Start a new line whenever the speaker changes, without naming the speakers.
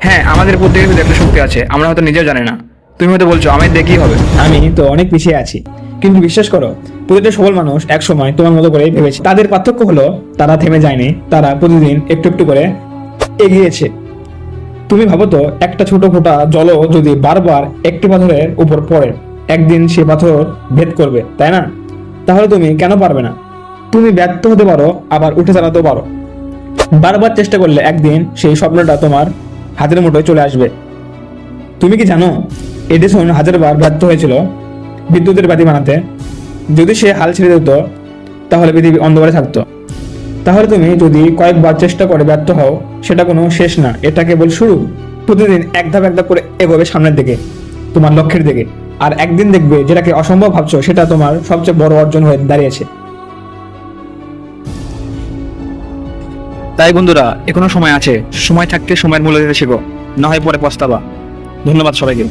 হ্যাঁ, আমাদের প্রত্যেকের ভিতরে একটা শক্তি আছে, আমরা হয়তো নিজেও জানি না। তুমি হয়তো বলছো আমায় দেখেই হবে।
আমি তো অনেক পিছিয়ে আছি, কিন্তু বিশ্বাস করো, প্রতিটা সফল মানুষ এক সময় তোমার মতো করেই ভেবেছে। তাদের পার্থক্য হলো তারা থেমে যায়নি, তারা প্রতিদিন একটু একটু করে এগিয়েছে। তুমি ভাবো তো, একটা ছোট ফোঁটা জলও যদি বারবার একটি পাথরের উপর পড়ে, একদিন সে পাথর ভেদ করবে, তাই না? তাহলে তুমি কেন পারবে না? তুমি ব্যর্থ হতে পারো, আবার উঠে দাঁড়াতেও পারো। বারবার চেষ্টা করলে একদিন সেই স্বপ্নটা তোমার হাতের মুঠোয় চলে আসবে। তুমি কি জানো, এডিসন হাজারবার ব্যর্থ হয়েছিল বিদ্যুতের বাতি বানাতে। যদি সে হাল ছেড়ে দিত, তাহলে পৃথিবী অন্ধকারে থাকতো। তাহলে তুমি যদি কয়েকবার চেষ্টা করে ব্যর্থ হও, সেটা কোনো শেষ না, এটা কেবল শুরু। প্রতিদিন এক ধাপ করে এগোবে সামনের দিকে, তোমার লক্ষ্যের দিকে। আর একদিন দেখবে যেটাকে অসম্ভব ভাবছো, সেটা তোমার সবচেয়ে বড় অর্জন হয়ে দাঁড়িয়েছে।
তাই বন্ধুরা, এখনো সময় আছে, সময় থাকতে সময়ের মূল্য দিতে শেখো, না হয় পরে পস্তাবা। ধন্যবাদ সবাইকে।